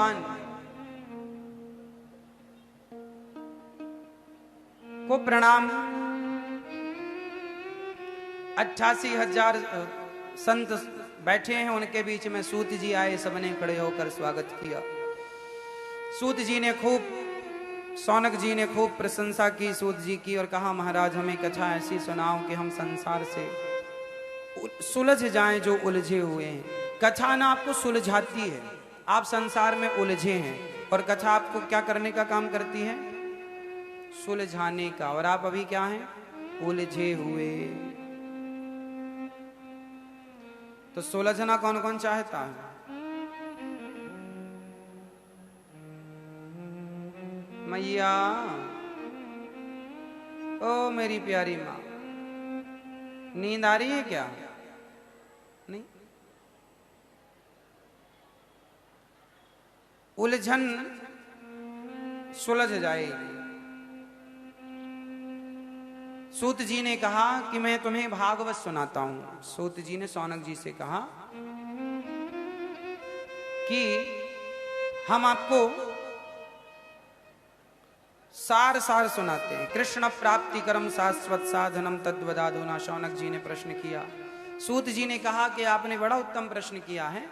भगवान को प्रणाम। 88,000 संत बैठे हैं, उनके बीच में सूत जी आए, सबने खड़े होकर स्वागत किया। सूत जी ने खूब, सौनक जी ने खूब प्रशंसा की सूत जी की और कहा, महाराज हमें कथा ऐसी सुनाओ कि हम संसार से सुलझ जाएं जो उलझे हुए हैं। कथा ना आपको सुलझाती है, आप संसार में उलझे हैं, और कथा आपको क्या करने का काम करती है? सुलझाने का। और आप अभी क्या हैं? उलझे हुए। तो सुलझना कौन कौन चाहता है? मैया, ओ मेरी प्यारी माँ, नींद आ रही है क्या? नहीं। उलझन सुलझ जाएगी। सूत जी ने कहा कि मैं तुम्हें भागवत सुनाता हूं। सूत जी ने सौनक जी से कहा कि हम आपको सार सार सुनाते हैं। कृष्ण प्राप्ति कर्म शाश्वत साधनम तद्वदाधुना। शौनक जी ने प्रश्न किया। सूत जी ने कहा कि आपने बड़ा उत्तम प्रश्न किया है।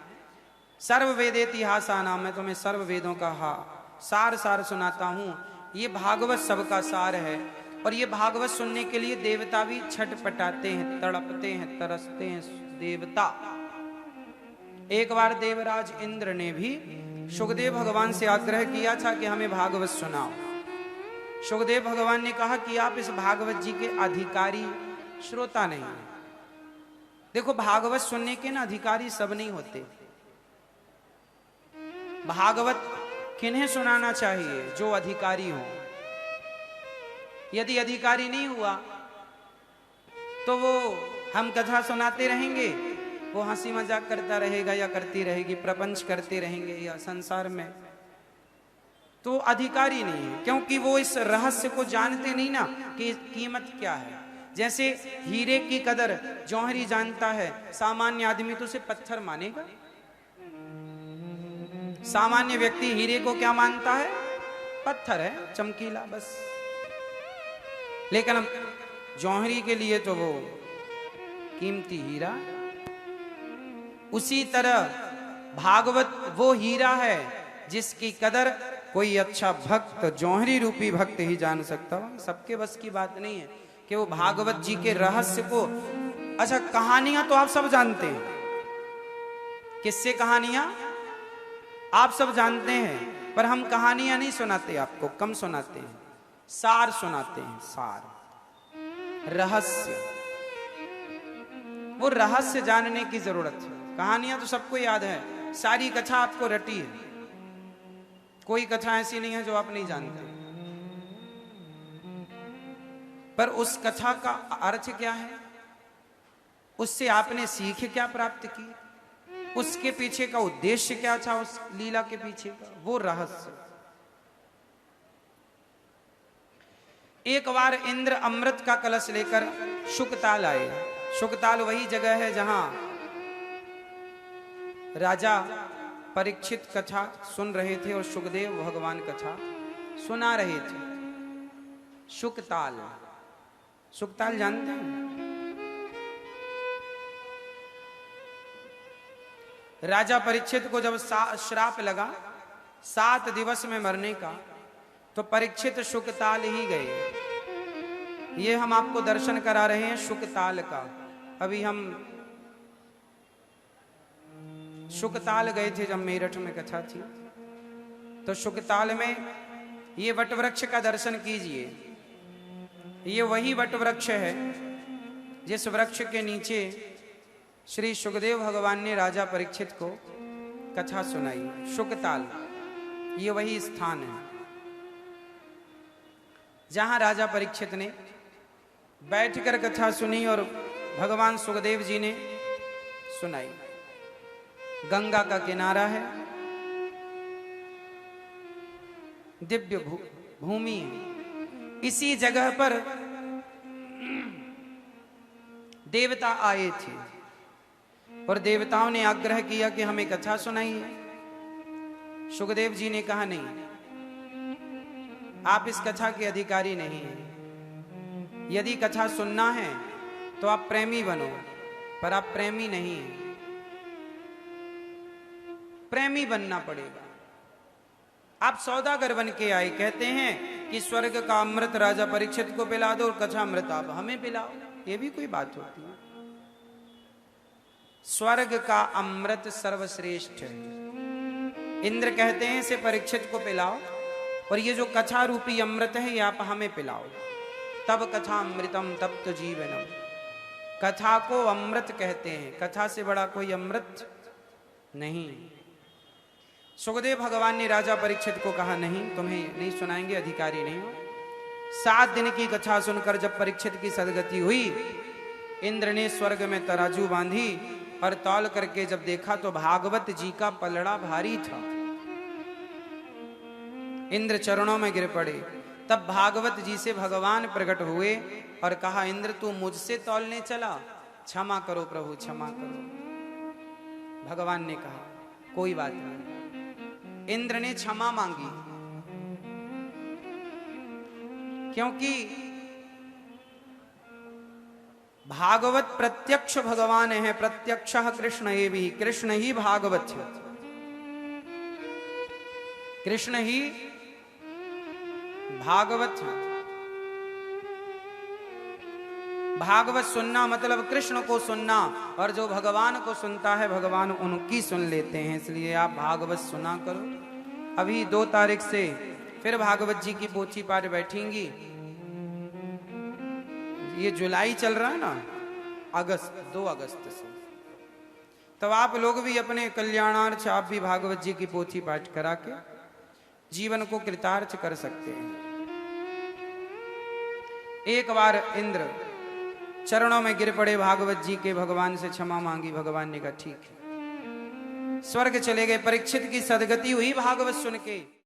सर्व वेदेतिहासा नाम, मैं तुम्हें सर्व वेदों का सार सार सुनाता हूं। ये भागवत सबका सार है, और ये भागवत सुनने के लिए देवता भी छटपटाते हैं, तड़पते हैं, तरसते हैं। देवता, एक बार देवराज इंद्र ने भी सुखदेव भगवान से आग्रह किया था कि हमें भागवत सुनाओ। सुखदेव भगवान ने कहा कि आप इस भागवत जी के अधिकारी श्रोता नहीं हैं। देखो, भागवत सुनने के ना अधिकारी सब नहीं होते। भागवत किन्हें सुनाना चाहिए? जो अधिकारी हो। यदि अधिकारी नहीं हुआ तो वो हम कथा सुनाते रहेंगे, वो हंसी मजाक करता रहेगा या करती रहेगी, प्रपंच करते रहेंगे या संसार में, तो अधिकारी नहीं है, क्योंकि वो इस रहस्य को जानते नहीं ना कि कीमत क्या है। जैसे हीरे की कदर जौहरी जानता है, सामान्य आदमी तो उसे पत्थर मानेगा। सामान्य व्यक्ति हीरे को क्या मानता है? पत्थर है, चमकीला, बस। लेकिन जौहरी के लिए तो वो कीमती हीरा। उसी तरह भागवत वो हीरा है जिसकी कदर कोई अच्छा भक्त, जौहरी रूपी भक्त ही जान सकता हो। सबके बस की बात नहीं है कि वो भागवत जी के रहस्य को। अच्छा, कहानियां तो आप सब जानते हैं। किससे कहानियां? आप सब जानते हैं, पर हम कहानियां नहीं सुनाते आपको, कम सुनाते हैं। सार सुनाते हैं, सार, रहस्य। वो रहस्य जानने की जरूरत है। कहानियां तो सबको याद है, सारी कथा आपको रटी है। कोई कथा ऐसी नहीं है जो आप नहीं जानते। पर उस कथा का अर्थ क्या है? उससे आपने सीख क्या प्राप्त की? उसके पीछे का उद्देश्य क्या था? उस लीला के पीछे का वो रहस्य। एक बार इंद्र अमृत का कलश लेकर शुकताल आए। शुकताल वही जगह है जहां राजा परीक्षित कथा सुन रहे थे और सुखदेव भगवान कथा सुना रहे थे। शुकताल, शुकताल जानते हैं? राजा परीक्षित को जब श्राप लगा 7 दिवस में मरने का, तो परीक्षित शुकताल ही गए। ये हम आपको दर्शन करा रहे हैं शुकताल का। अभी हम शुकताल गए थे जब मेरठ में कथा थी, तो शुकताल में ये वटवृक्ष का दर्शन कीजिए। ये वही वटवृक्ष है जिस वृक्ष के नीचे श्री सुखदेव भगवान ने राजा परीक्षित को कथा सुनाई। शुकताल ये वही स्थान है जहां राजा परीक्षित ने बैठकर कथा सुनी और भगवान सुखदेव जी ने सुनाई। गंगा का किनारा है, दिव्य भूमि है। इसी जगह पर देवता आए थे और देवताओं ने आग्रह किया कि हमें कथा सुनाइए। सुखदेव जी ने कहा नहीं, आप इस कथा के अधिकारी नहीं हैं। यदि कथा सुनना है तो आप प्रेमी बनो, पर आप प्रेमी नहीं हैं। प्रेमी बनना पड़ेगा। आप सौदागर बन के आए, कहते हैं कि स्वर्ग का अमृत राजा परीक्षित को पिला दो और कथा अमृत आप हमें पिलाओ, ये भी कोई बात होती है? स्वर्ग का अमृत सर्वश्रेष्ठ है। इंद्र कहते हैं इसे परीक्षित को पिलाओ, और ये जो कथा रूपी अमृत है ये आप हमें पिलाओ, तब कथा अमृतम तब तो जीवनम। कथा को अमृत कहते हैं, कथा से बड़ा कोई अमृत नहीं। सुखदेव भगवान ने राजा परीक्षित को कहा नहीं, तुम्हें नहीं सुनाएंगे, अधिकारी नहीं हो। 7 दिन की कथा सुनकर जब परीक्षित की सदगति हुई, इंद्र ने स्वर्ग में तराजू बांधी और तौल करके जब देखा तो भागवत जी का पलड़ा भारी था। इंद्र चरणों में गिर पड़े। तब भागवत जी से भगवान प्रकट हुए और कहा, इंद्र तू मुझसे तौलने चला, क्षमा करो प्रभु, क्षमा करो। भगवान ने कहा कोई बात नहीं। इंद्र ने क्षमा मांगी, क्योंकि भागवत प्रत्यक्ष भगवान है, प्रत्यक्ष कृष्ण ये भी, कृष्ण ही भागवत है, कृष्ण ही भागवत है। भागवत सुनना मतलब कृष्ण को सुनना, और जो भगवान को सुनता है भगवान उनकी सुन लेते हैं। इसलिए आप भागवत सुना करो। अभी 2 तारीख से फिर भागवत जी की पोथी पाठ बैठेंगी। ये जुलाई चल रहा है ना, अगस्त 2 अगस्त से, तब आप लोग भी अपने कल्याणार्थ आप भी भागवत जी की पोथी पाठ करा के जीवन को कृतार्थ कर सकते हैं। एक बार इंद्र चरणों में गिर पड़े भागवत जी के, भगवान से क्षमा मांगी। भगवान ने कहा ठीक है। स्वर्ग चले गए। परीक्षित की सदगति हुई भागवत सुन के।